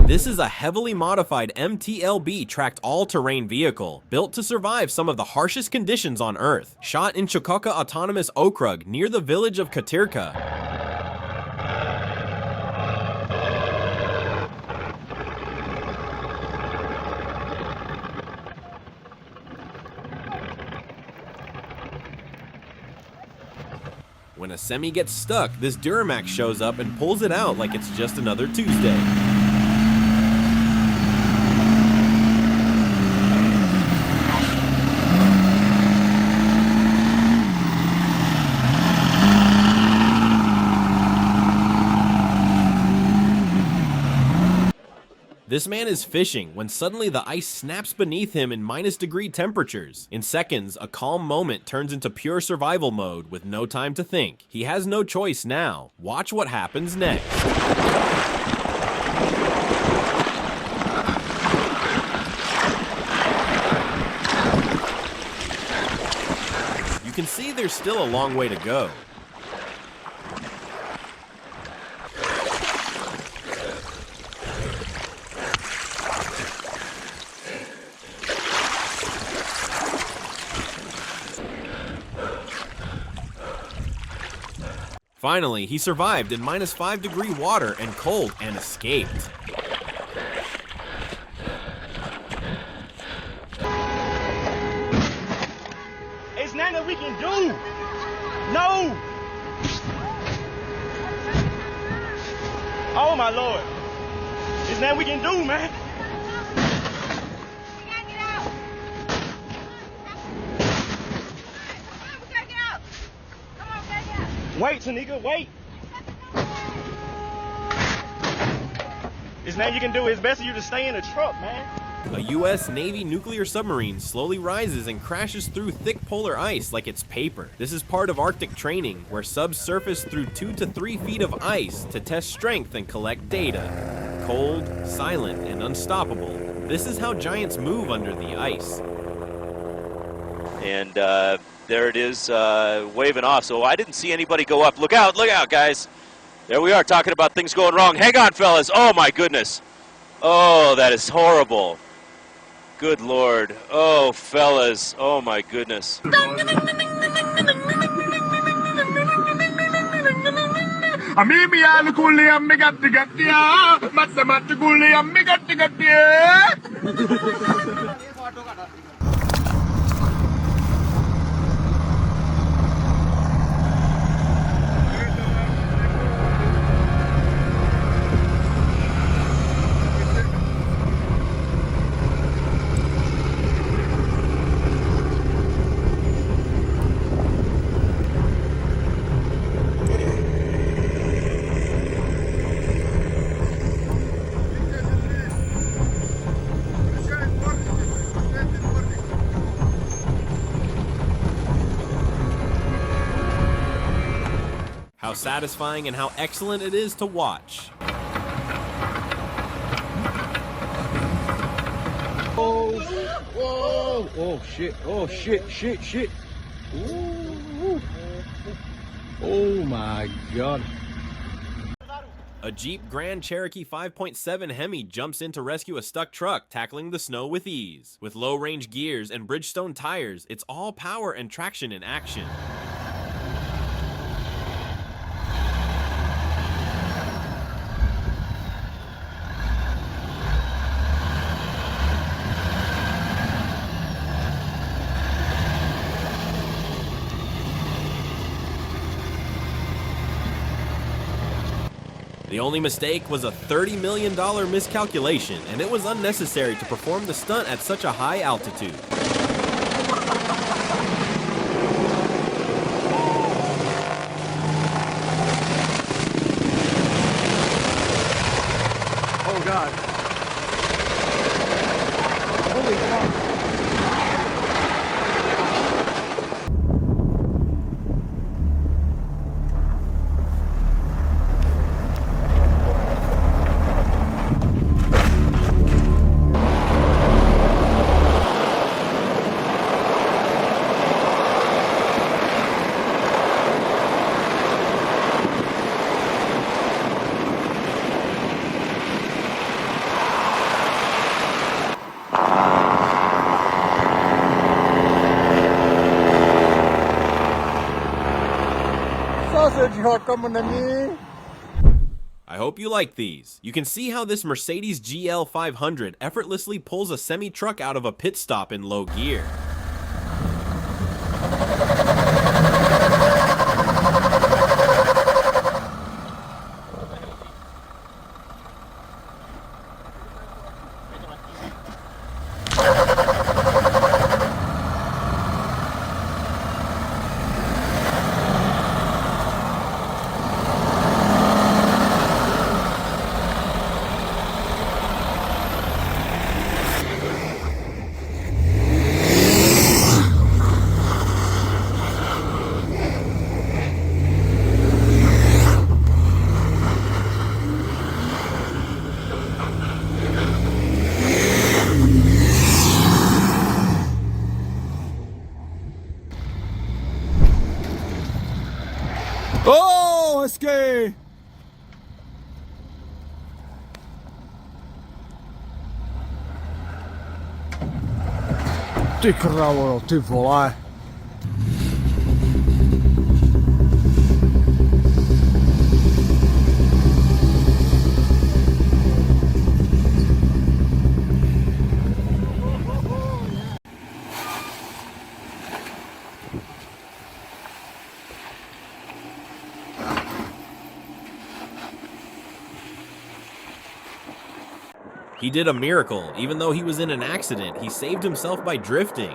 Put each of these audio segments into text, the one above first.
This is a heavily modified MTLB tracked all-terrain vehicle, built to survive some of the harshest conditions on Earth. Shot in Chukotka Autonomous Okrug near the village of Katirka. When a semi gets stuck, this Duramax shows up and pulls it out like it's just another Tuesday. This man is fishing when suddenly the ice snaps beneath him in -degree temperatures. In seconds, a calm moment turns into pure survival mode with no time to think. He has no choice now. Watch what happens next. You can see there's still a long way to go. Finally, he survived in -5-degree water and cold and escaped. It's nothing that we can do. No. Oh my Lord. It's nothing we can do, man. We gotta get out. We gotta get out. Come on, we gotta get out. Wait, Tanika, wait. There's nothing you can do. It's best for you to stay in the truck, man. A U.S. Navy nuclear submarine slowly rises and crashes through thick polar ice like it's paper. This is part of Arctic training, where subs surface through 2 to 3 feet of ice to test strength and collect data. Cold, silent, and unstoppable. This is how giants move under the ice. And there it is, waving off. So I didn't see anybody go up. Look out, guys. There we are talking about things going wrong. Hang on, fellas. Oh, my goodness. Oh, that is horrible. Good Lord. Oh, fellas. Oh, my goodness. How satisfying and how excellent it is to watch. Oh, whoa, oh shit, oh shit. Ooh. Oh my God. A Jeep Grand Cherokee 5.7 Hemi jumps in to rescue a stuck truck, tackling the snow with ease. With low-range gears and Bridgestone tires, it's all power and traction in action. The only mistake was a $30 million miscalculation, and it was unnecessary to perform the stunt at such a high altitude. Oh God. Holy fuck. I hope you like these. You can see how this Mercedes GL 500 effortlessly pulls a semi-truck out of a pit stop in low gear. Oh, es que... Ty kravo, ty vole. He did a miracle. Even though he was in an accident, he saved himself by drifting.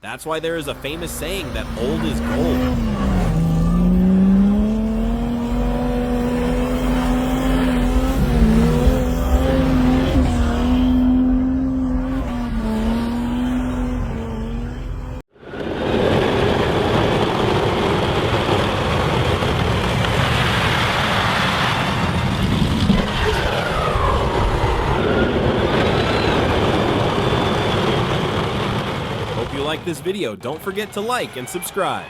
That's why there is a famous saying that old is gold. Hope you like this video. Don't forget to like and subscribe.